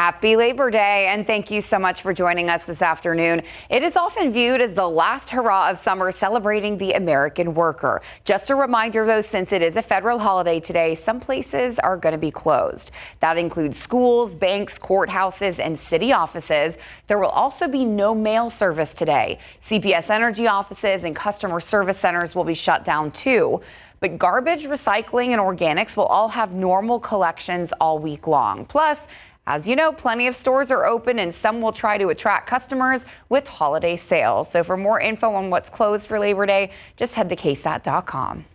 Happy Labor Day, and thank you so much for joining us this afternoon. It is often viewed as the last hurrah of summer, celebrating the American worker. Just a reminder, though, since it is a federal holiday today, some places are going to be closed. That includes schools, banks, courthouses, and city offices. There will also be no mail service today. CPS Energy offices and customer service centers will be shut down, too. But garbage, recycling, and organics will all have normal collections all week long. Plus, as you know, plenty of stores are open and some will try to attract customers with holiday sales. So for more info on what's closed for Labor Day, just head to KSAT.com.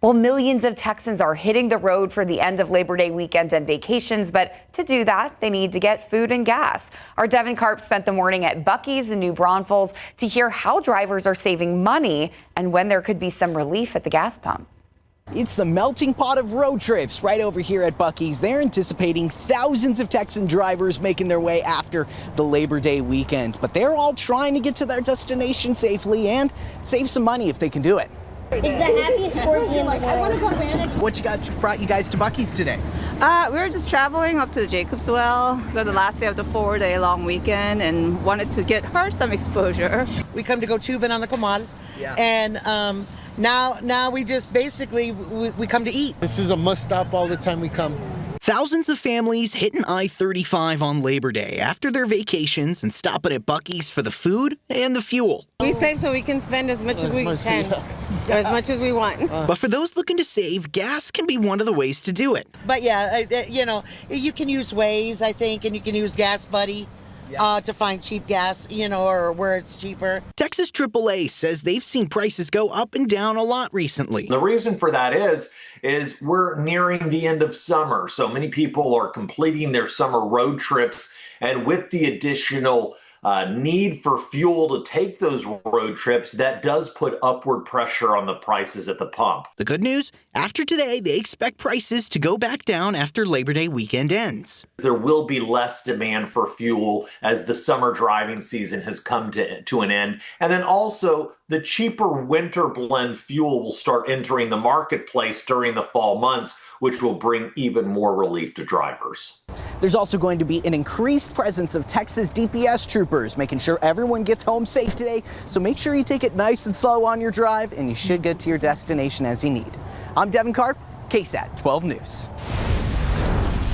Well, millions of Texans are hitting the road for the end of Labor Day weekend and vacations, but to do that, they need to get food and gas. Our Devin Karp spent the morning at Buc-ee's in New Braunfels to hear how drivers are saving money and when there could be some relief at the gas pump. It's the melting pot of road trips right over here at Buc-ee's. They're anticipating thousands of Texan drivers making their way after the Labor Day weekend, but they're all trying to get to their destination safely and save some money if they can do it. It's the happiest corgi in the world. What brought you guys to Buc-ee's today? We were just traveling up to the Jacobs Well because the last day of the 4-day long weekend and wanted to get her some exposure. We come to go tubing on the Comal, and now we just basically we come to eat. This is a must stop all the time we come. Thousands of families hitting I-35 on Labor Day after their vacations and stopping at Buc-ee's for the food and the fuel. We save so we can spend as much as we can, as much as we want. But for those looking to save, gas can be one of the ways to do it. But yeah, you can use Waze, I think, and you can use Gas Buddy to find cheap gas, or where it's cheaper. Texas AAA says they've seen prices go up and down a lot recently. The reason for that is we're nearing the end of summer. So many people are completing their summer road trips, and with the additional need for fuel to take those road trips, that does put upward pressure on the prices at the pump. The good news, after today, they expect prices to go back down after Labor Day weekend ends. There will be less demand for fuel as the summer driving season has come to an end. And then also the cheaper winter blend fuel will start entering the marketplace during the fall months, which will bring even more relief to drivers. There's also going to be an increased presence of Texas DPS troopers, making sure everyone gets home safe today. So make sure you take it nice and slow on your drive, and you should get to your destination as you need. I'm Devin Karp, KSAT 12 News.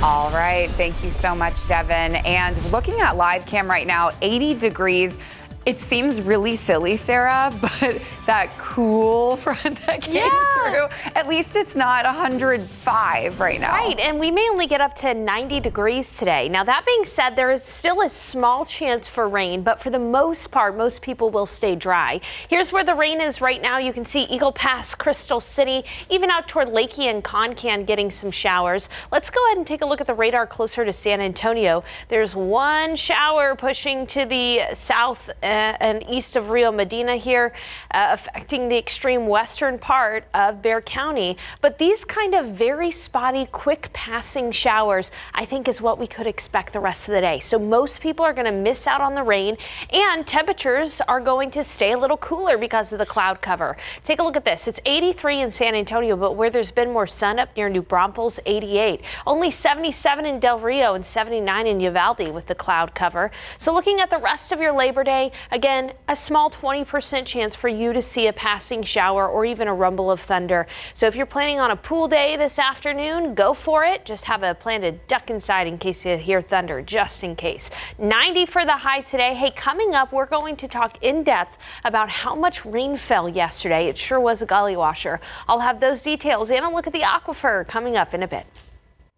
All right. Thank you so much, Devin. And looking at live cam right now, 80 degrees. It seems really silly, Sarah, but that cool front that came through, at least it's not 105 right now. Right, and we may only get up to 90 degrees today. Now, that being said, there is still a small chance for rain, but for the most part, most people will stay dry. Here's where the rain is right now. You can see Eagle Pass, Crystal City, even out toward Lakey and Concan getting some showers. Let's go ahead and take a look at the radar closer to San Antonio. There's one shower pushing to the south and east of Rio Medina here, affecting the extreme western part of Bexar County. But these kind of very spotty, quick passing showers, I think, is what we could expect the rest of the day. So most people are going to miss out on the rain, and temperatures are going to stay a little cooler because of the cloud cover. Take a look at this. It's 83 in San Antonio, but where there's been more sun up near New Braunfels, 88. Only 77 in Del Rio and 79 in Uvalde with the cloud cover. So looking at the rest of your Labor Day, again, a small 20% chance for you to see a passing shower or even a rumble of thunder. So if you're planning on a pool day this afternoon, go for it. Just have a plan to duck inside in case you hear thunder, just in case. 90 for the high today. Hey, coming up, we're going to talk in depth about how much rain fell yesterday. It sure was a gully washer. I'll have those details and a look at the aquifer coming up in a bit.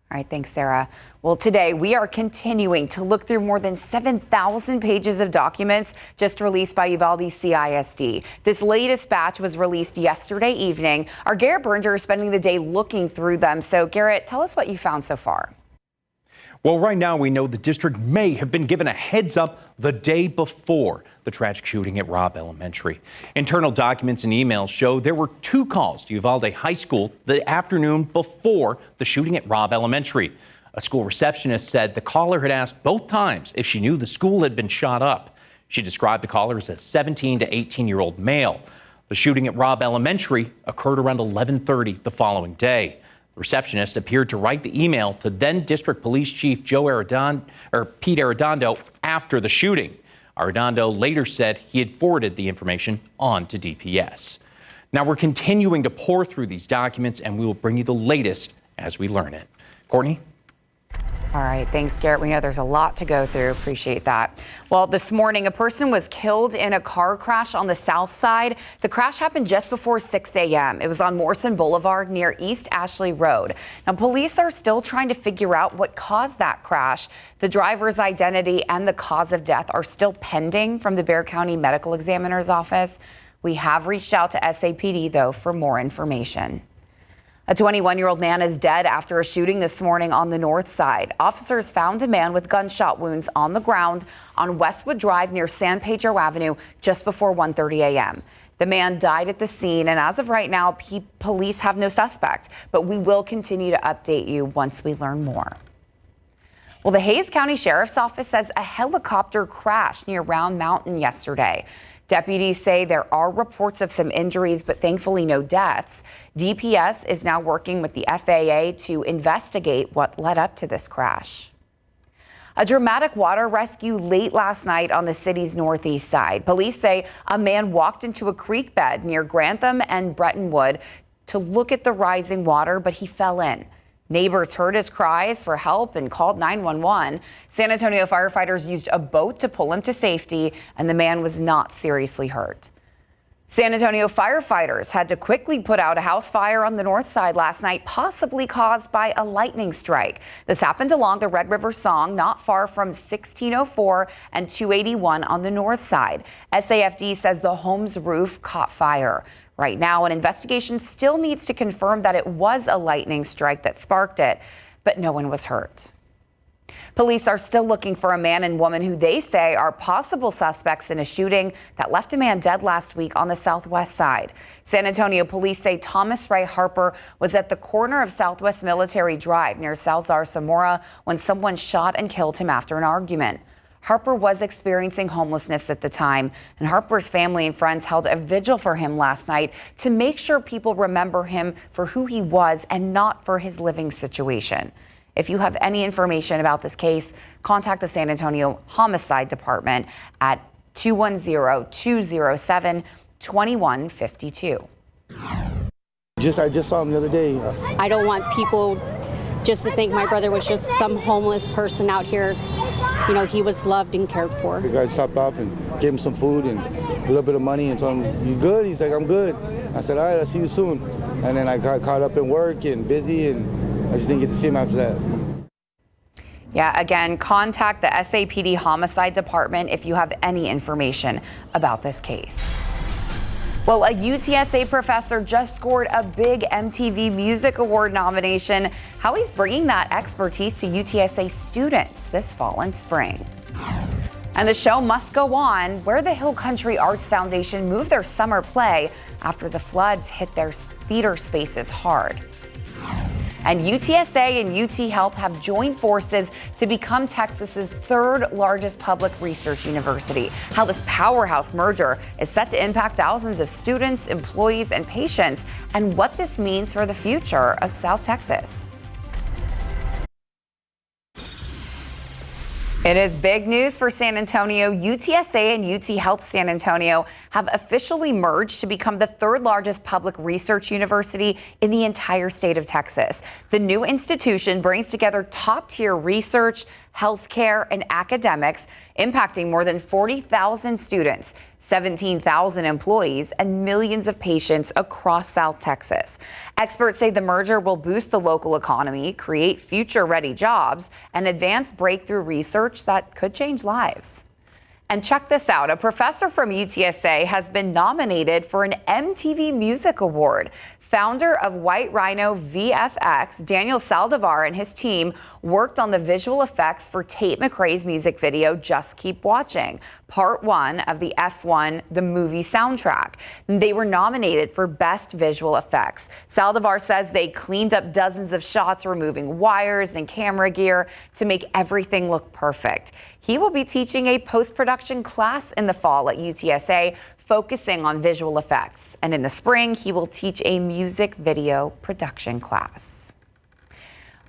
All right, thanks, Sarah. Well, today we are continuing to look through more than 7,000 pages of documents just released by Uvalde CISD. This latest batch was released yesterday evening. Our Garrett Berger is spending the day looking through them. So, Garrett, tell us what you found so far. Well, right now we know the district may have been given a heads up the day before the tragic shooting at Robb Elementary. Internal documents and emails show there were 2 calls to Uvalde High School the afternoon before the shooting at Robb Elementary. A school receptionist said the caller had asked both times if she knew the school had been shot up. She described the caller as a 17 to 18-year-old male. The shooting at Robb Elementary occurred around 11:30 the following day. The receptionist appeared to write the email to then District Police Chief Pete Arredondo after the shooting. Arredondo later said he had forwarded the information on to DPS. Now we're continuing to pour through these documents, and we will bring you the latest as we learn it. Courtney? All right. Thanks, Garrett. We know there's a lot to go through. Appreciate that. Well, this morning, a person was killed in a car crash on the south side. The crash happened just before 6 a.m. It was on Morrison Boulevard near East Ashley Road. Now, police are still trying to figure out what caused that crash. The driver's identity and the cause of death are still pending from the Bexar County Medical Examiner's Office. We have reached out to SAPD, though, for more information. A 21-year-old man is dead after a shooting this morning on the north side. Officers found a man with gunshot wounds on the ground on Westwood Drive near San Pedro Avenue just before 1:30 a.m. The man died at the scene, and as of right now, police have no suspect, but we will continue to update you once we learn more. Well, the Hays County Sheriff's Office says a helicopter crashed near Round Mountain yesterday. Deputies say there are reports of some injuries, but thankfully no deaths. DPS is now working with the FAA to investigate what led up to this crash. A dramatic water rescue late last night on the city's northeast side. Police say a man walked into a creek bed near Grantham and Brettonwood to look at the rising water, but he fell in. Neighbors heard his cries for help and called 911. San Antonio firefighters used a boat to pull him to safety, and the man was not seriously hurt. San Antonio firefighters had to quickly put out a house fire on the north side last night, possibly caused by a lightning strike. This happened along the Red River Song, not far from 1604 and 281 on the north side. SAFD says the home's roof caught fire. Right now, an investigation still needs to confirm that it was a lightning strike that sparked it, but no one was hurt. Police are still looking for a man and woman who they say are possible suspects in a shooting that left a man dead last week on the southwest side. San Antonio police say Thomas Ray Harper was at the corner of Southwest Military Drive near Salazar Zamora when someone shot and killed him after an argument. Harper was experiencing homelessness at the time, and Harper's family and friends held a vigil for him last night to make sure people remember him for who he was and not for his living situation. If you have any information about this case, contact the San Antonio Homicide Department at 210-207-2152. I just saw him the other day. I don't want people just to think my brother was just some homeless person out here. You know, he was loved and cared for. The guy stopped off and gave him some food and a little bit of money and told him, "You good?" He's like, "I'm good." I said, "All right, I'll see you soon." And then I got caught up in work and busy, and I just didn't get to see him after that. Yeah, again, contact the SAPD Homicide Department if you have any information about this case. Well, a UTSA professor just scored a big MTV Music Award nomination. How he's bringing that expertise to UTSA students this fall and spring. And the show must go on, where the Hill Country Arts Foundation moved their summer play after the floods hit their theater spaces hard. And UTSA and UT Health have joined forces to become Texas's third largest public research university. How this powerhouse merger is set to impact thousands of students, employees, and patients, and what this means for the future of South Texas. It is big news for San Antonio. UTSA and UT Health San Antonio have officially merged to become the third largest public research university in the entire state of Texas. The new institution brings together top-tier research, healthcare, and academics, impacting more than 40,000 students, 17,000 employees, and millions of patients across South Texas. Experts say the merger will boost the local economy, create future-ready jobs, and advance breakthrough research that could change lives. And check this out. A professor from UTSA has been nominated for an MTV Music Award. Founder of White Rhino VFX, Daniel Saldivar, and his team worked on the visual effects for Tate McRae's music video, Just Keep Watching, part one of the F1, the movie soundtrack. They were nominated for Best Visual Effects. Saldivar says they cleaned up dozens of shots, removing wires and camera gear to make everything look perfect. He will be teaching a post-production class in the fall at UTSA, focusing on visual effects. And in the spring, he will teach a music video production class.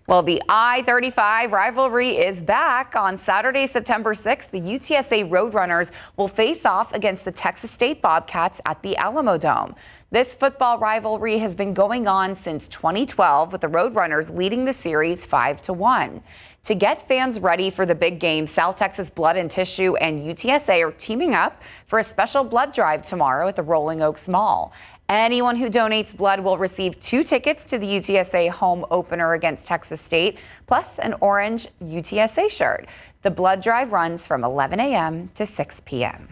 Well, the I-35 rivalry is back. On Saturday, September 6th, the UTSA Roadrunners will face off against the Texas State Bobcats at the Alamo Dome. This football rivalry has been going on since 2012, with the Roadrunners leading the series 5-1. To get fans ready for the big game, South Texas Blood and Tissue and UTSA are teaming up for a special blood drive tomorrow at the Rolling Oaks Mall. Anyone who donates blood will receive 2 tickets to the UTSA home opener against Texas State, plus an orange UTSA shirt. The blood drive runs from 11 a.m. to 6 p.m.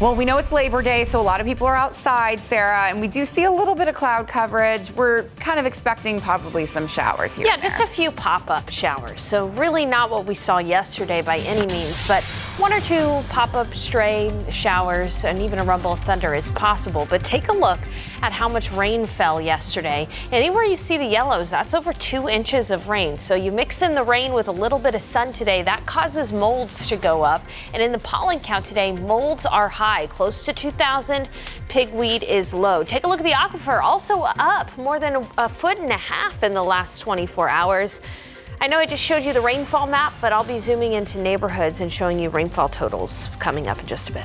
Well, we know it's Labor Day, so a lot of people are outside, Sarah, and we do see a little bit of cloud coverage. We're kind of expecting probably some showers here. Yeah, just a few pop-up showers. So really not what we saw yesterday by any means, but 1 or 2 pop-up stray showers and even a rumble of thunder is possible. But take a look at how much rain fell yesterday. Anywhere you see the yellows, that's over 2 inches of rain. So you mix in the rain with a little bit of sun today, that causes molds to go up. And in the pollen count today, molds are high, close to 2,000. Pigweed is low. Take a look at the aquifer, also up more than 1.5 feet in the last 24 hours. I know I just showed you the rainfall map, but I'll be zooming into neighborhoods and showing you rainfall totals coming up in just a bit.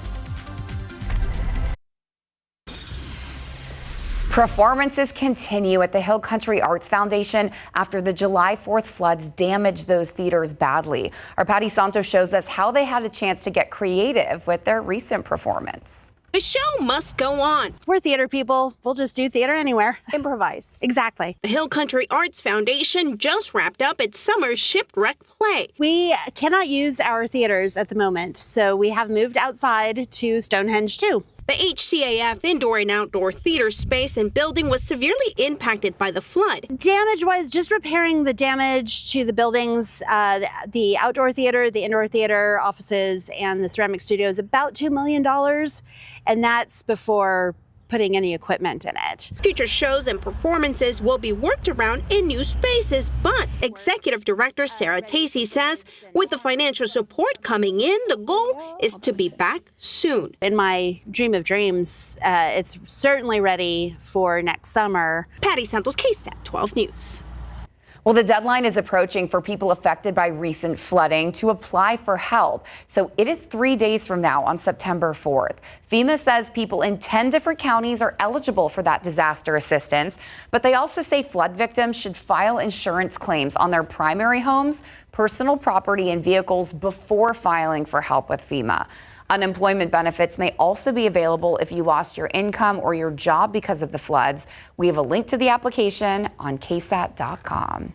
Performances continue at the Hill Country Arts Foundation after the July 4th floods damaged those theaters badly. Our Patty Santos shows us how they had a chance to get creative with their recent performance. The show must go on. We're theater people. We'll just do theater anywhere. Improvise. Exactly. The Hill Country Arts Foundation just wrapped up its summer shipwreck play. We cannot use our theaters at the moment, so we have moved outside to Stonehenge too. The HCAF indoor and outdoor theater space and building was severely impacted by the flood. Damage-wise, just repairing the damage to the buildings, the outdoor theater, the indoor theater, offices, and the ceramic studio is about $2 million, and that's before putting any equipment in it. Future shows and performances will be worked around in new spaces, but Executive Director Sarah Tacey says with the financial support coming in, the goal is to be back soon. In my dream of dreams, it's certainly ready for next summer. Patty Santos, KSAT 12 News. Well, the deadline is approaching for people affected by recent flooding to apply for help. So it is 3 days from now on September 4th. FEMA says people in 10 different counties are eligible for that disaster assistance, but they also say flood victims should file insurance claims on their primary homes, personal property, and vehicles before filing for help with FEMA. Unemployment benefits may also be available if you lost your income or your job because of the floods. We have a link to the application on KSAT.com.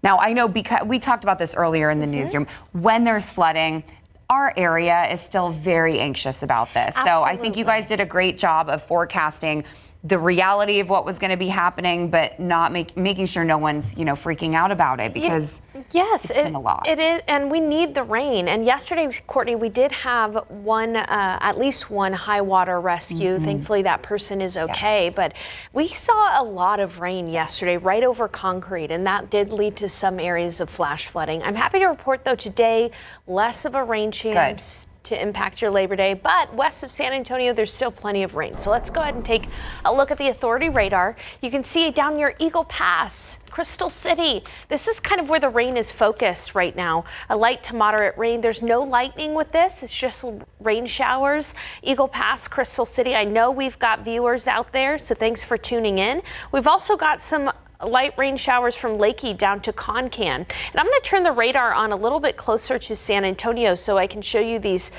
Now, I know because we talked about this earlier in the newsroom, when there's flooding, our area is still very anxious about this. Absolutely. So I think you guys did a great job of forecasting the reality of what was going to be happening, but not making sure no one's, freaking out about it, because yes, it's been a lot. It is, and we need the rain. And yesterday, Courtney, we did have at least one high water rescue. Mm-hmm. Thankfully, that person is okay. Yes. But we saw a lot of rain yesterday, right over concrete, and that did lead to some areas of flash flooding. I'm happy to report, though, today, less of a rain chance to impact your Labor Day, but west of San Antonio, there's still plenty of rain. So let's go ahead and take a look at the authority radar. You can see down near Eagle Pass, Crystal City. This is kind of where the rain is focused right now. A light to moderate rain. There's no lightning with this. It's just rain showers. Eagle Pass, Crystal City. I know we've got viewers out there, so thanks for tuning in. We've also got some light rain showers from Lakey down to Concan. And I'm going to turn the radar on a little bit closer to San Antonio so I can show you these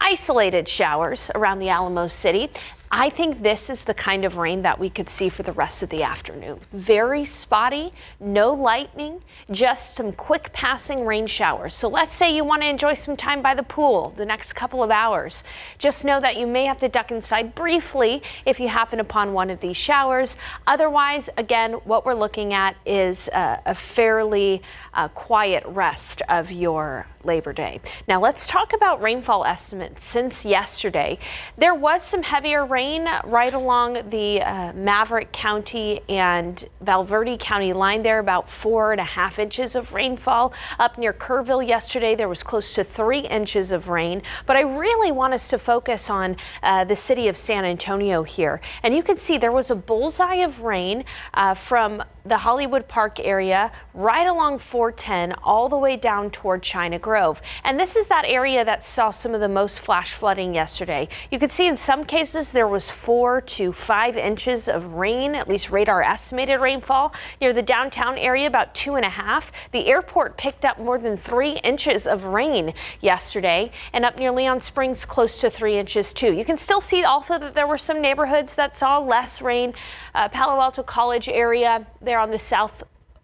isolated showers around the Alamo City. I think this is the kind of rain that we could see for the rest of the afternoon. Very spotty, no lightning, just some quick passing rain showers. So let's say you want to enjoy some time by the pool the next couple of hours. Just know that you may have to duck inside briefly if you happen upon one of these showers. Otherwise, again, what we're looking at is a fairly quiet rest of your Labor Day. Now let's talk about rainfall estimates. Since yesterday, there was some heavier rain right along the Maverick County and Valverde County line there, about 4.5 inches of rainfall. Up near Kerrville yesterday, there was close to 3 inches of rain. But I really want us to focus on the city of San Antonio here. And you can see there was a bullseye of rain from the Hollywood Park area, right along 410, all the way down toward China Grove. And this is that area that saw some of the most flash flooding yesterday. You could see in some cases there was 4 to 5 inches of rain, at least radar estimated rainfall. Near the downtown area, about 2.5. The airport picked up more than 3 inches of rain yesterday, and up near Leon Springs, close to 3 inches too. You can still see also that there were some neighborhoods that saw less rain. Palo Alto College area, there on the south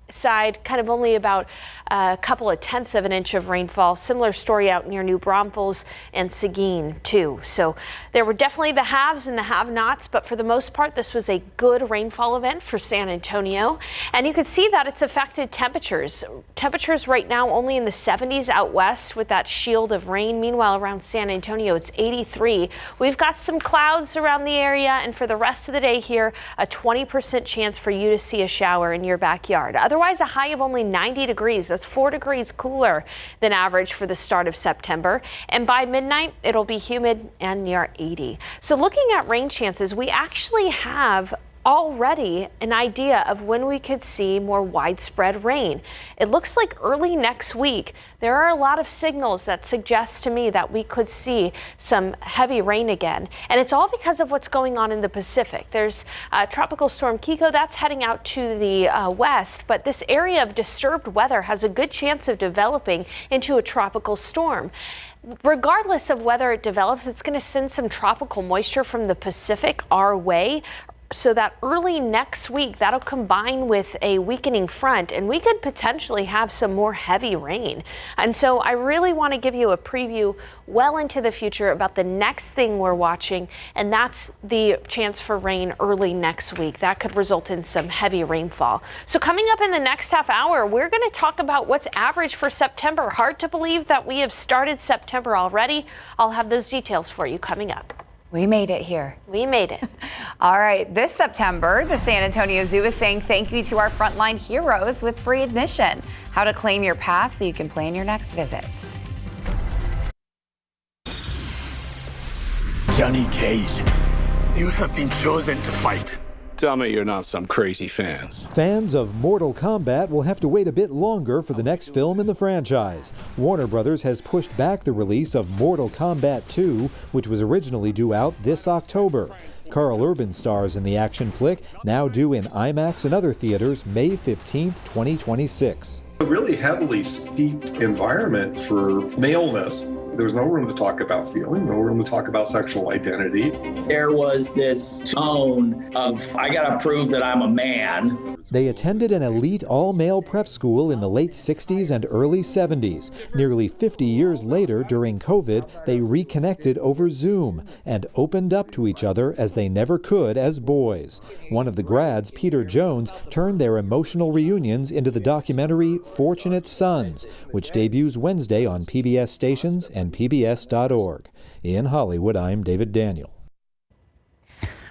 side, kind of only about a couple of tenths of an inch of rainfall. Similar story out near New Braunfels and Seguin too. So there were definitely the haves and the have-nots, but for the most part this was a good rainfall event for San Antonio. And you could see that it's affected temperatures. Temperatures right now only in the 70s out west with that shield of rain. Meanwhile, around San Antonio it's 83. We've got some clouds around the area, and for the rest of the day here, a 20% chance for you to see a shower in your backyard. Otherwise, a high of only 90 degrees. That's 4 degrees cooler than average for the start of September. And by midnight, it'll be humid and near 80. So looking at rain chances, we actually have already an idea of when we could see more widespread rain. It looks like early next week. There are a lot of signals that suggest to me that we could see some heavy rain again. And it's all because of what's going on in the Pacific. There's Tropical Storm Kiko that's heading out to the west, but this area of disturbed weather has a good chance of developing into a tropical storm. Regardless of whether it develops, it's going to send some tropical moisture from the Pacific our way, so that early next week that'll combine with a weakening front, and we could potentially have some more heavy rain. And so I really want to give you a preview well into the future about the next thing we're watching, and that's the chance for rain early next week. That could result in some heavy rainfall. So coming up in the next half hour, we're going to talk about what's average for September. Hard to believe that we have started September already. I'll have those details for you coming up. We made it here. We made it. All right, this September, the San Antonio Zoo is saying thank you to our frontline heroes with free admission. How to claim your pass so you can plan your next visit. Johnny Cage, you have been chosen to fight. Tell me you're not some crazy fans. Fans of Mortal Kombat will have to wait a bit longer for the next film in the franchise. Warner Brothers has pushed back the release of Mortal Kombat 2, which was originally due out this October. Carl Urban stars in the action flick, now due in IMAX and other theaters May 15, 2026. A really heavily steeped environment for maleness. There's no room to talk about feeling, no room to talk about sexual identity. There was this tone of, I gotta prove that I'm a man. They attended an elite all-male prep school in the late 60s and early 70s. Nearly 50 years later, during COVID, they reconnected over Zoom and opened up to each other as they never could as boys. One of the grads, Peter Jones, turned their emotional reunions into the documentary Fortunate Sons, which debuts Wednesday on PBS stations and PBS.org. In Hollywood, I'm David Daniel.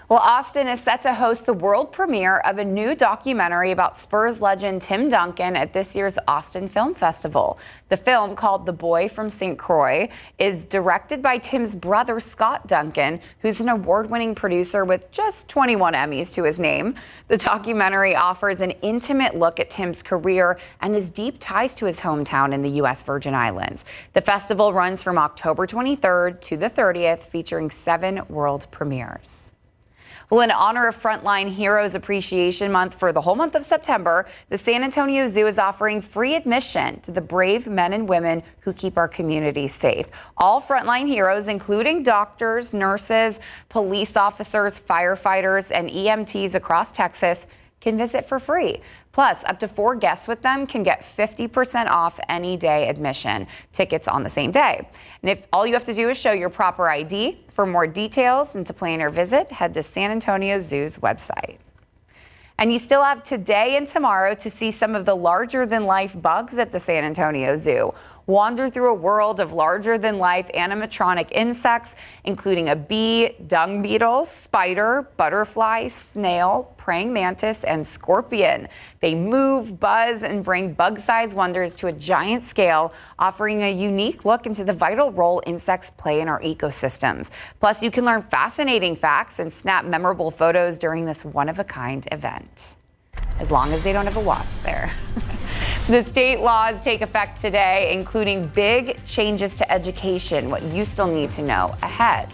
Well, Austin is set to host the world premiere of a new documentary about Spurs legend Tim Duncan at this year's Austin Film Festival. The film, called The Boy from St. Croix, is directed by Tim's brother Scott Duncan, who's an award-winning producer with just 21 Emmys to his name. The documentary offers an intimate look at Tim's career and his deep ties to his hometown in the U.S. Virgin Islands. The festival runs from October 23rd to the 30th, featuring 7 world premieres. Well, in honor of Frontline Heroes Appreciation Month for the whole month of September, the San Antonio Zoo is offering free admission to the brave men and women who keep our communities safe. All frontline heroes, including doctors, nurses, police officers, firefighters, and EMTs across Texas, can visit for free. Plus, up to 4 guests with them can get 50% off any day admission. Tickets on the same day. And if all you have to do is show your proper ID. For more details and to plan your visit, head to San Antonio Zoo's website. And you still have today and tomorrow to see some of the larger-than-life bugs at the San Antonio Zoo. Wander through a world of larger-than-life animatronic insects, including a bee, dung beetle, spider, butterfly, snail, praying mantis, and scorpion. They move, buzz, and bring bug-sized wonders to a giant scale, offering a unique look into the vital role insects play in our ecosystems. Plus, you can learn fascinating facts and snap memorable photos during this one-of-a-kind event. as long as they don't have a wasp there. The state laws take effect today, including big changes to education, what you still need to know ahead.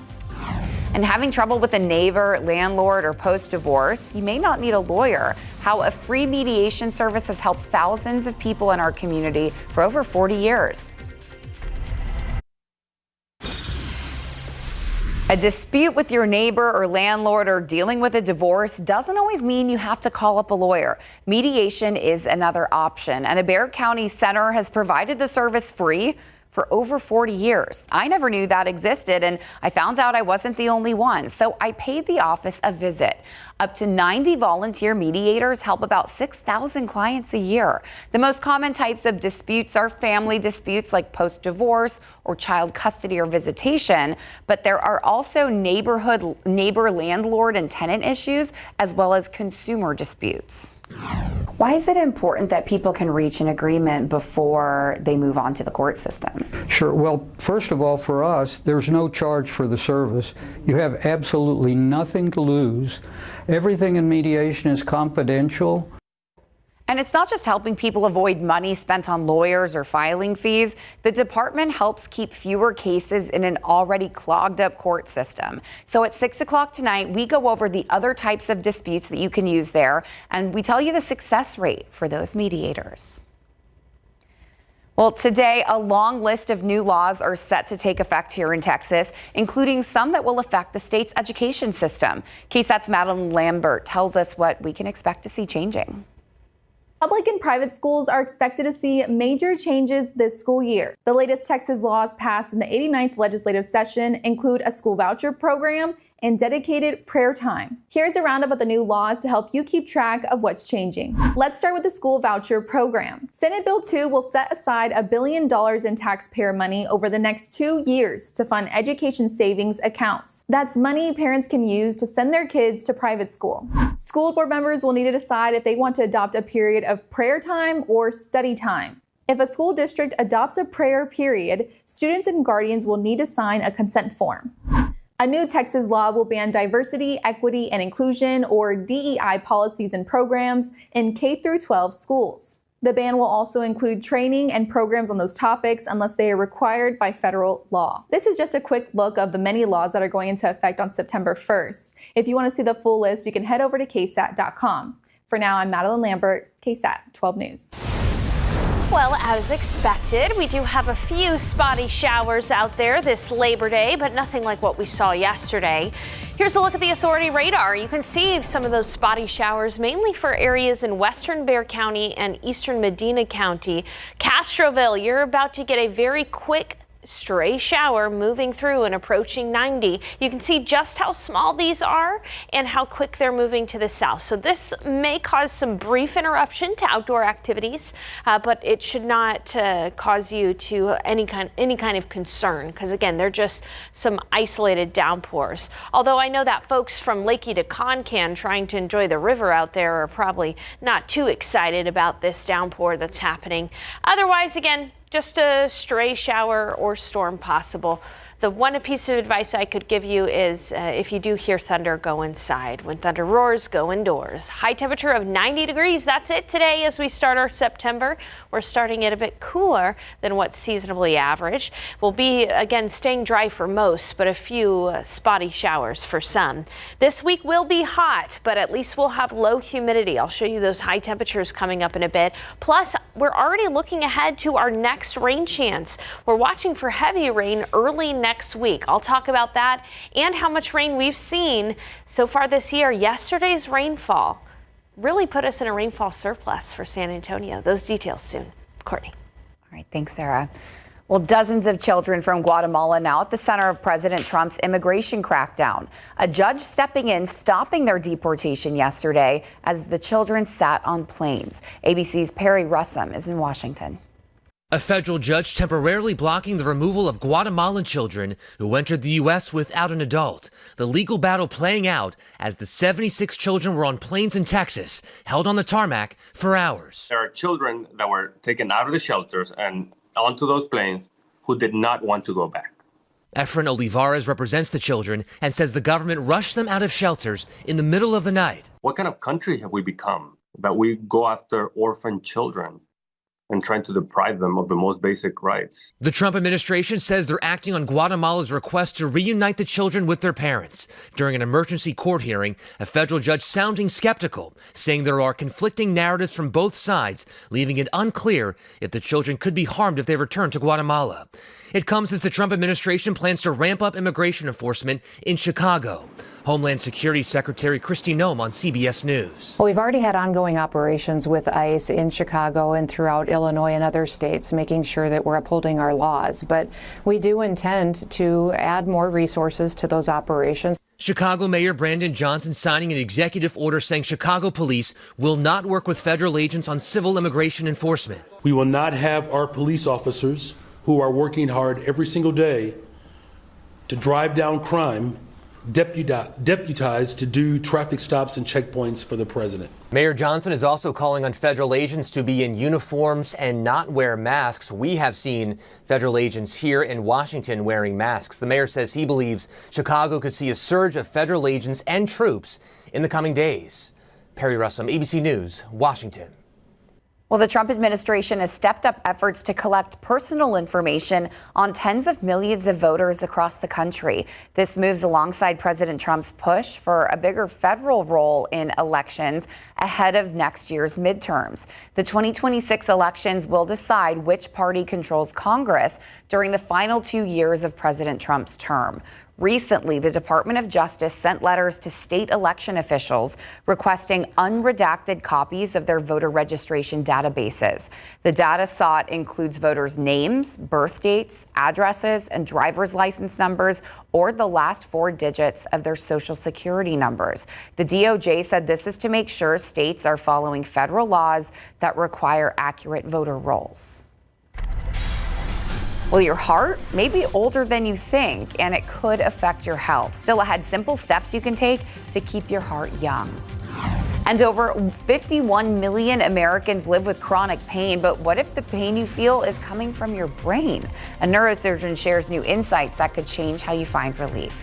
And having trouble with a neighbor, landlord, or post-divorce, you may not need a lawyer. How a free mediation service has helped thousands of people in our community for over 40 years. A dispute with your neighbor or landlord or dealing with a divorce doesn't always mean you have to call up a lawyer. Mediation is another option, and a Bexar County center has provided the service free for over 40 years. I never knew that existed, and I found out I wasn't the only one, so I paid the office a visit. Up to 90 volunteer mediators help about 6,000 clients a year. The most common types of disputes are family disputes like post-divorce or child custody or visitation, but there are also neighbor, landlord, and tenant issues, as well as consumer disputes. Why is it important that people can reach an agreement before they move on to the court system? Sure. Well, first of all, for us, there's no charge for the service. You have absolutely nothing to lose. Everything in mediation is confidential. And it's not just helping people avoid money spent on lawyers or filing fees. The department helps keep fewer cases in an already clogged up court system. So at 6 o'clock tonight, we go over the other types of disputes that you can use there, and we tell you the success rate for those mediators. Well, today, a long list of new laws are set to take effect here in Texas, including some that will affect the state's education system. KSAT's Madeline Lambert tells us what we can expect to see changing. Public and private schools are expected to see major changes this school year. The latest Texas laws passed in the 89th legislative session include a school voucher program and dedicated prayer time. Here's a roundup of the new laws to help you keep track of what's changing. Let's start with the school voucher program. Senate Bill 2 will set aside $1 billion in taxpayer money over the next 2 years to fund education savings accounts. That's money parents can use to send their kids to private school. School board members will need to decide if they want to adopt a period of prayer time or study time. If a school district adopts a prayer period, students and guardians will need to sign a consent form. A new Texas law will ban diversity, equity, and inclusion, or DEI policies and programs in K-12 schools. The ban will also include training and programs on those topics unless they are required by federal law. This is just a quick look of the many laws that are going into effect on September 1st. If you want to see the full list, you can head over to KSAT.com. For now, I'm Madeline Lambert, KSAT 12 News. Well, as expected, we do have a few spotty showers out there this Labor Day, but nothing like what we saw yesterday. Here's a look at the authority radar. You can see some of those spotty showers, mainly for areas in western Bexar County and eastern Medina County. Castroville, you're about to get a very quick stray shower moving through and approaching 90. You can see just how small these are and how quick they're moving to the south. So this may cause some brief interruption to outdoor activities, but it should not cause you to any kind of concern, because again, they're just some isolated downpours. Although I know that folks from Lakey to Concan trying to enjoy the river out there are probably not too excited about this downpour that's happening. Otherwise, again, just a stray shower or storm possible. The one piece of advice I could give you is if you do hear thunder, go inside. When thunder roars, go indoors. High temperature of 90 degrees. That's it today as we start our September. We're starting it a bit cooler than what's seasonably average. We'll be, again, staying dry for most, but a few spotty showers for some. This week will be hot, but at least we'll have low humidity. I'll show you those high temperatures coming up in a bit. Plus, we're already looking ahead to our next rain chance. We're watching for heavy rain early next week. I'll talk about that and how much rain we've seen so far this year. Yesterday's rainfall really put us in a rainfall surplus for San Antonio. Those details soon. Courtney. All right, thanks, Sarah. Well, dozens of children from Guatemala now at the center of President Trump's immigration crackdown. A judge stepping in, stopping their deportation yesterday as the children sat on planes. ABC's Perry Russum is in Washington. A federal judge temporarily blocking the removal of Guatemalan children who entered the U.S. without an adult. The legal battle playing out as the 76 children were on planes in Texas, held on the tarmac for hours. There are children that were taken out of the shelters and onto those planes who did not want to go back. Efren Olivares represents the children and says the government rushed them out of shelters in the middle of the night. What kind of country have we become? that we go after orphan children and trying to deprive them of the most basic rights. The Trump administration says they're acting on Guatemala's request to reunite the children with their parents. During an emergency court hearing, a federal judge sounding skeptical, saying there are conflicting narratives from both sides, leaving it unclear if the children could be harmed if they return to Guatemala. It comes as the Trump administration plans to ramp up immigration enforcement in Chicago. Homeland Security Secretary Kristi Noem on CBS News. Well, we've already had ongoing operations with ICE in Chicago and throughout Illinois and other states, making sure that we're upholding our laws. But we do intend to add more resources to those operations. Chicago Mayor Brandon Johnson signing an executive order saying Chicago police will not work with federal agents on civil immigration enforcement. We will not have our police officers who are working hard every single day to drive down crime deputized to do traffic stops and checkpoints for the president. Mayor Johnson is also calling on federal agents to be in uniforms and not wear masks. We have seen federal agents here in Washington wearing masks. The mayor says he believes Chicago could see a surge of federal agents and troops in the coming days. Perry Russum, ABC News, Washington. Well, the Trump administration has stepped up efforts to collect personal information on tens of millions of voters across the country. This moves alongside President Trump's push for a bigger federal role in elections ahead of next year's midterms. The 2026 elections will decide which party controls Congress during the final 2 years of President Trump's term. Recently, the Department of Justice sent letters to state election officials requesting unredacted copies of their voter registration databases. The data sought includes voters' names, birth dates, addresses, and driver's license numbers, or the last 4 digits of their social security numbers. The DOJ said this is to make sure states are following federal laws that require accurate voter rolls. Well, your heart may be older than you think, and it could affect your health. Still ahead, simple steps you can take to keep your heart young. And over 51 million Americans live with chronic pain, but what if the pain you feel is coming from your brain? A neurosurgeon shares new insights that could change how you find relief.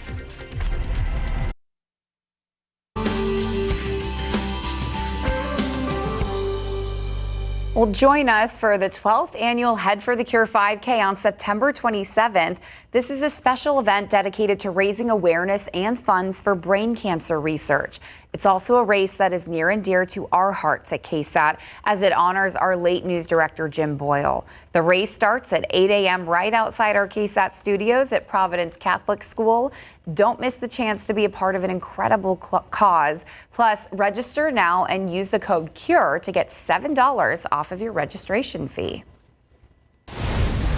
Well, join us for the 12th annual Head for the Cure 5K on September 27th. This is a special event dedicated to raising awareness and funds for brain cancer research. It's also a race that is near and dear to our hearts at KSAT as it honors our late news director, Jim Boyle. The race starts at 8 a.m. right outside our KSAT studios at Providence Catholic School. Don't miss the chance to be a part of an incredible cause. Plus, register now and use the code CURE to get $7 off of your registration fee.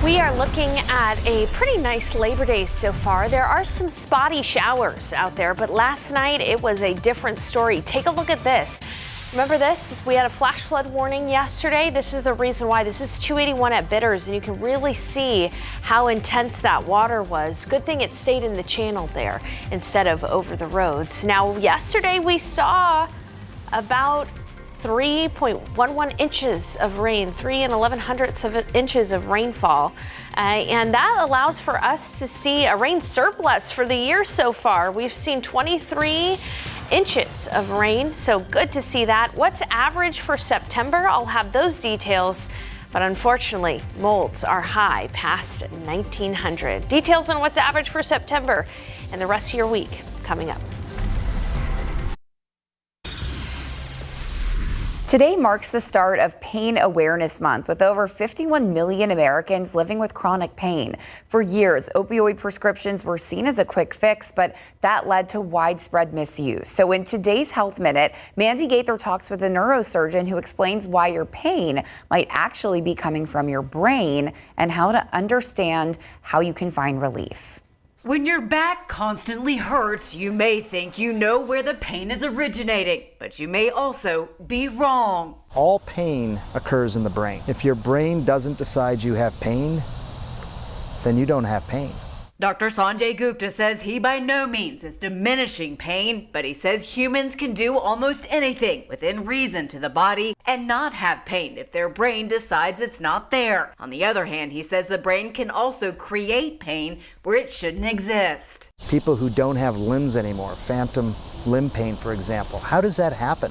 We are looking at a pretty nice Labor Day so far. There are some spotty showers out there, but last night it was a different story. Take a look at this. Remember this? We had a flash flood warning yesterday. This is the reason why. This is 281 at Bitters, and you can really see how intense that water was. Good thing it stayed in the channel there instead of over the roads. Now, yesterday we saw about 3.11 inches of rain, 3 1100 inches of rainfall. And that allows for us to see a rain surplus for the year so far. We've seen 23 inches of rain, so good to see that. What's average for September? I'll have those details, but unfortunately, molds are high past 1900. Details on what's average for September and the rest of your week coming up. Today marks the start of Pain Awareness Month, with over 51 million Americans living with chronic pain. For years, opioid prescriptions were seen as a quick fix, but that led to widespread misuse. So in today's Health Minute, Mandy Gaither talks with a neurosurgeon who explains why your pain might actually be coming from your brain and how to understand how you can find relief. When your back constantly hurts, you may think you know where the pain is originating, but you may also be wrong. All pain occurs in the brain. If your brain doesn't decide you have pain, then you don't have pain. Dr. Sanjay Gupta says he by no means is diminishing pain, but he says humans can do almost anything within reason to the body and not have pain if their brain decides it's not there. On the other hand, he says the brain can also create pain where it shouldn't exist. People who don't have limbs anymore, phantom limb pain, for example, how does that happen?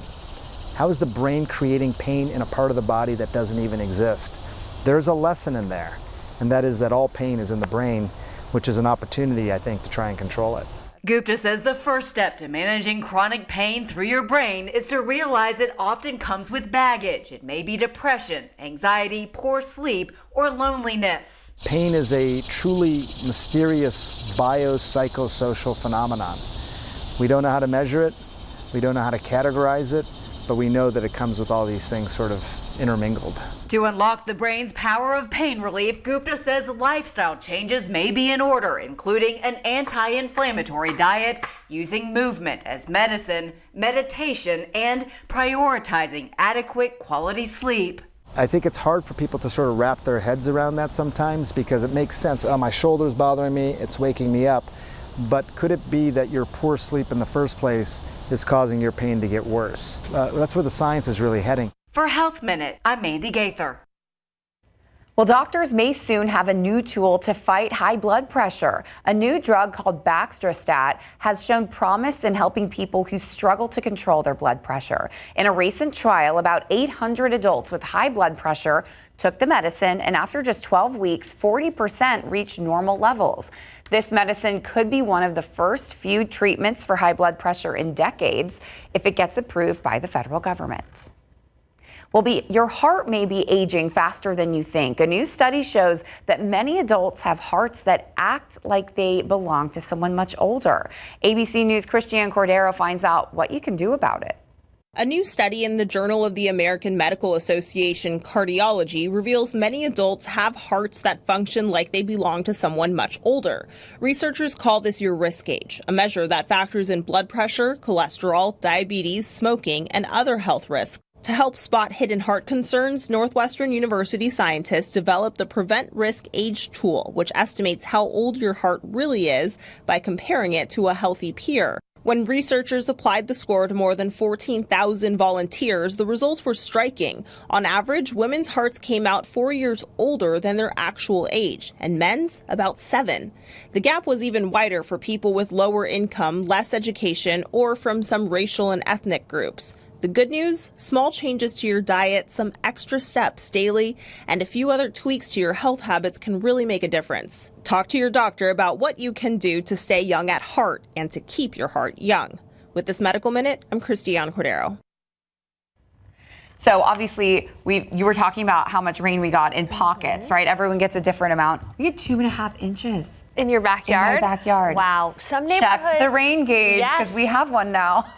How is the brain creating pain in a part of the body that doesn't even exist? There's a lesson in there, and that is that all pain is in the brain, which is an opportunity, I think, to try and control it. Gupta says the first step to managing chronic pain through your brain is to realize it often comes with baggage. It may be depression, anxiety, poor sleep, or loneliness. Pain is a truly mysterious biopsychosocial phenomenon. We don't know how to measure it, we don't know how to categorize it, but we know that it comes with all these things sort of intermingled. To unlock the brain's power of pain relief, Gupta says lifestyle changes may be in order, including an anti-inflammatory diet, using movement as medicine, meditation, and prioritizing adequate quality sleep. I think it's hard for people to sort of wrap their heads around that sometimes because it makes sense. Oh, my shoulder's bothering me, it's waking me up. But could it be that your poor sleep in the first place is causing your pain to get worse? That's where the science is really heading. For Health Minute, I'm Mandy Gaither. Well, doctors may soon have a new tool to fight high blood pressure. A new drug called Baxdrostat has shown promise in helping people who struggle to control their blood pressure. In a recent trial, about 800 adults with high blood pressure took the medicine, and after just 12 weeks, 40% reached normal levels. This medicine could be one of the first few treatments for high blood pressure in decades if it gets approved by the federal government. Well, your heart may be aging faster than you think. A new study shows that many adults have hearts that act like they belong to someone much older. ABC News' Christiane Cordero finds out what you can do about it. A new study in the Journal of the American Medical Association Cardiology reveals many adults have hearts that function like they belong to someone much older. Researchers call this your risk age, a measure that factors in blood pressure, cholesterol, diabetes, smoking, and other health risks. To help spot hidden heart concerns, Northwestern University scientists developed the Prevent Risk Age tool, which estimates how old your heart really is by comparing it to a healthy peer. When researchers applied the score to more than 14,000 volunteers, the results were striking. On average, women's hearts came out 4 years older than their actual age, and men's about 7. The gap was even wider for people with lower income, less education, or from some racial and ethnic groups. The good news, small changes to your diet, some extra steps daily, and a few other tweaks to your health habits can really make a difference. Talk to your doctor about what you can do to stay young at heart and to keep your heart young. With this Medical Minute, I'm Christiane Cordero. So obviously, you were talking about how much rain we got in pockets, right? Everyone gets a different amount. We get 2.5 inches. In your backyard? In my backyard. Wow. Some neighborhoods. Checked the rain gauge because we have one now.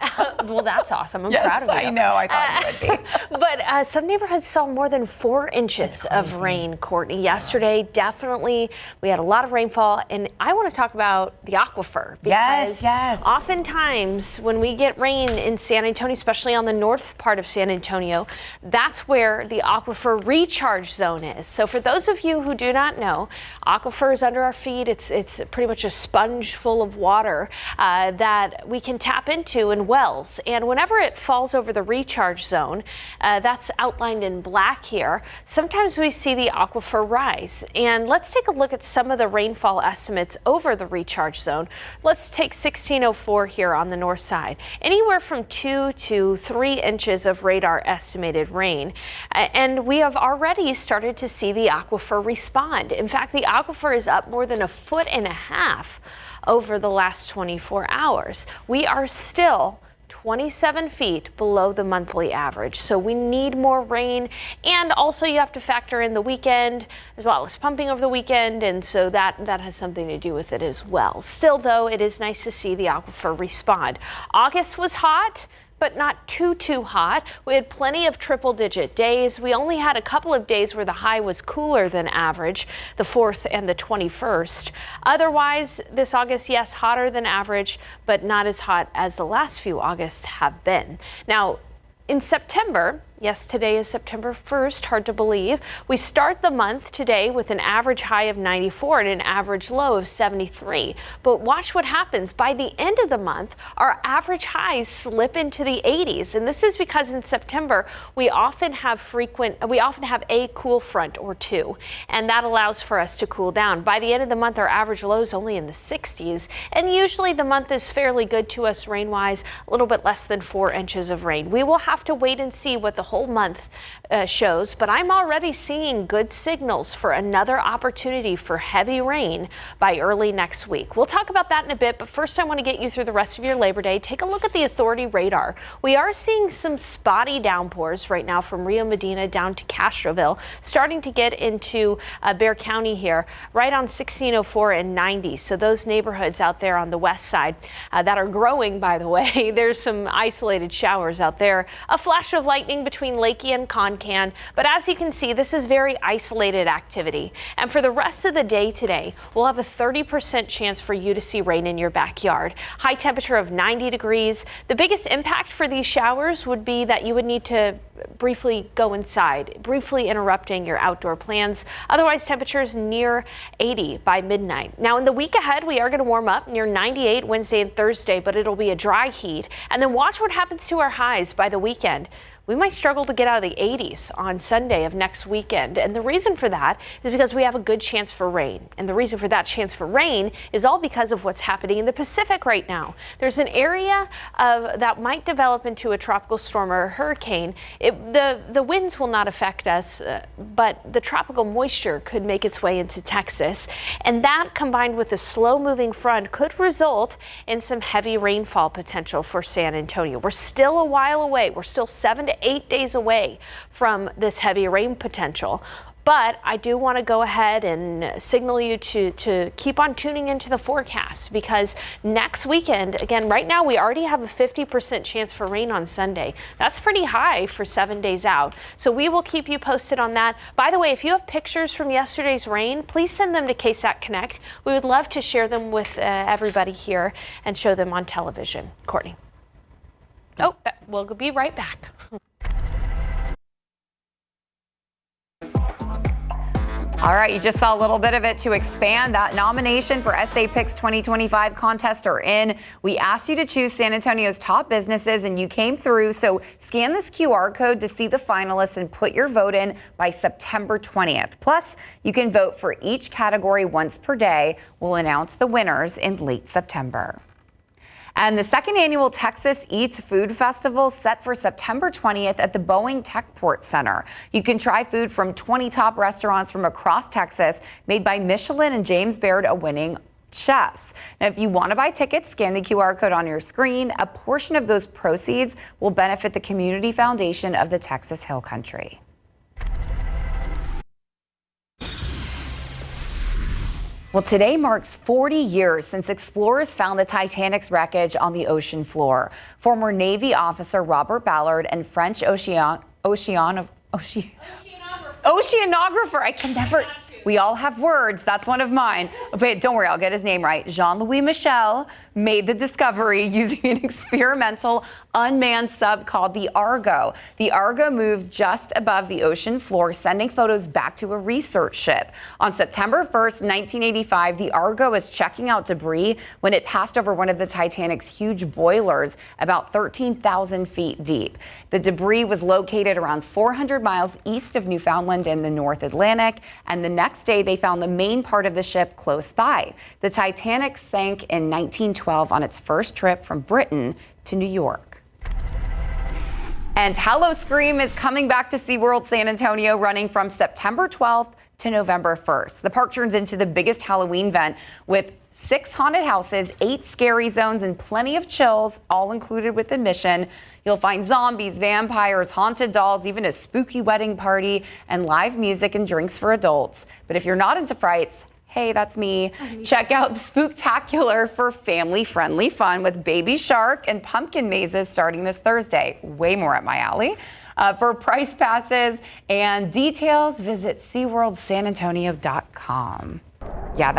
Well, that's awesome. I'm yes, proud of you. I know. I thought you would be. But some neighborhoods saw more than 4 inches of rain, Courtney. Yesterday, definitely, we had a lot of rainfall. And I want to talk about the Aquifer. Because oftentimes, when we get rain in San Antonio, especially on the north part of San Antonio, that's where the Aquifer recharge zone is. So for those of you who do not know, Aquifer is under our feet. It's pretty much a sponge full of water that we can tap into in wells. And whenever it falls over the recharge zone, that's outlined in black here, sometimes we see the aquifer rise. And let's take a look at some of the rainfall estimates over the recharge zone. Let's take 1604 here on the north side. Anywhere from 2 to 3 inches of radar estimated rain. And we have already started to see the aquifer respond. In fact, the aquifer is up more than 1.5 feet over the last 24 hours. We are still 27 feet below the monthly average. So we need more rain. And also you have to factor in the weekend. There's a lot less pumping over the weekend. And so that has something to do with it as well. Still, though, it is nice to see the aquifer respond. August was hot, but not too hot. We had plenty of triple-digit days. We only had a couple of days where the high was cooler than average, the 4th and the 21st. Otherwise, this August, yes, hotter than average, but not as hot as the last few Augusts have been. Now, in September, Yes, today is September 1st, hard to believe. We start the month today with an average high of 94 and an average low of 73. But watch what happens. By the end of the month, our average highs slip into the 80s. And this is because in September, we often have a cool front or two, and that allows for us to cool down. By the end of the month, our average low is only in the 60s. And usually the month is fairly good to us rain-wise, a little bit less than 4 inches of rain. We will have to wait and see what the whole month shows, but I'm already seeing good signals for another opportunity for heavy rain by early next week. We'll talk about that in a bit, but first I want to get you through the rest of your Labor Day. Take a look at the authority radar. We are seeing some spotty downpours right now from Rio Medina down to Castroville, starting to get into Bexar County here, right on 1604 and 90. So those neighborhoods out there on the west side that are growing, by the way, there's some isolated showers out there. A flash of lightning between Lakey and Concan, but as you can see, this is very isolated activity. And for the rest of the day today, we'll have a 30% chance for you to see rain in your backyard. High temperature of 90 degrees. The biggest impact for these showers would be that you would need to briefly go inside, briefly interrupting your outdoor plans. Otherwise, temperatures near 80 by midnight. Now, in the week ahead, we are going to warm up near 98 Wednesday and Thursday, but it'll be a dry heat. And then watch what happens to our highs by the weekend. We might struggle to get out of the 80s on Sunday of next weekend. And the reason for that is because we have a good chance for rain. And the reason for that chance for rain is all because of what's happening in the Pacific right now. There's an area that might develop into a tropical storm or a hurricane. The winds will not affect us, but the tropical moisture could make its way into Texas. And that, combined with a slow-moving front, could result in some heavy rainfall potential for San Antonio. We're still a while away. We're still 7 to 8 days away from this heavy rain potential. But I do want to go ahead and signal you to keep on tuning into the forecast, because next weekend, again, right now we already have a 50% chance for rain on Sunday. That's pretty high for 7 days out. So we will keep you posted on that. By the way, if you have pictures from yesterday's rain, please send them to KSAT Connect. We would love to share them with everybody here and show them on television. Courtney. Oh, we'll be right back. All right, you just saw a little bit of it. To expand that nomination for SA Picks 2025 contest are in. We asked you to choose San Antonio's top businesses and you came through. So scan this QR code to see the finalists and put your vote in by September 20th. Plus, you can vote for each category once per day. We'll announce the winners in late September. And the second annual Texas Eats Food Festival set for September 20th at the Boeing Techport Center. You can try food from 20 top restaurants from across Texas, made by Michelin and James Baird winning chefs. Now, if you want to buy tickets, scan the QR code on your screen. A portion of those proceeds will benefit the Community Foundation of the Texas Hill Country. Well, today marks 40 years since explorers found the Titanic's wreckage on the ocean floor. Former Navy officer Robert Ballard and French oceanographer, I can never, we all have words, that's one of mine. But don't worry, I'll get his name right. Jean-Louis Michel made the discovery using an experimental unmanned sub called the Argo. The Argo moved just above the ocean floor, sending photos back to a research ship. On September 1st, 1985, the Argo was checking out debris when it passed over one of the Titanic's huge boilers, about 13,000 feet deep. The debris was located around 400 miles east of Newfoundland in the North Atlantic, and the next day they found the main part of the ship close by. The Titanic sank in 1912 on its first trip from Britain to New York. And Hello Scream is coming back to SeaWorld San Antonio, running from September 12th to November 1st. The park turns into the biggest Halloween event with 6 haunted houses, 8 scary zones, and plenty of chills, all included with admission. You'll find zombies, vampires, haunted dolls, even a spooky wedding party, and live music and drinks for adults. But if you're not into frights, hey, that's me. Check out the Spooktacular for family-friendly fun with Baby Shark and pumpkin mazes starting this Thursday. Way more at my alley. For price passes and details, visit SeaWorldSanAntonio.com. Yeah,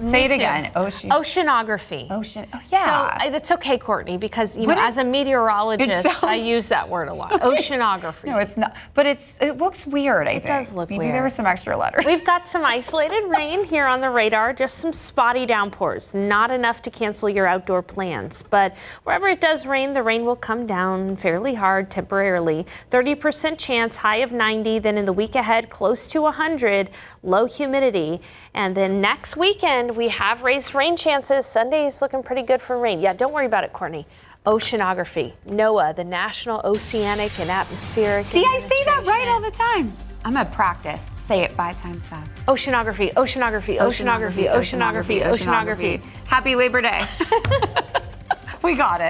Say it again. Oceanography. Ocean. Oh, yeah. So that's okay, Courtney, because as a meteorologist, I use that word a lot. Oceanography. No, it's not. But it looks weird, I think. It does look weird. Maybe there were some extra letters. We've got some isolated rain here on the radar, just some spotty downpours. Not enough to cancel your outdoor plans. But wherever it does rain, the rain will come down fairly hard temporarily. 30% chance, high of 90. Then in the week ahead, close to 100. Low humidity. And then next weekend, we have raised rain chances. Sunday is looking pretty good for rain. Yeah, don't worry about it, Courtney. Oceanography. NOAA, the National Oceanic and Atmospheric See, I say that right all the time. I'm at practice. Say it 5 times fast. Oceanography, oceanography, oceanography, oceanography, oceanography. Happy Labor Day. We got it.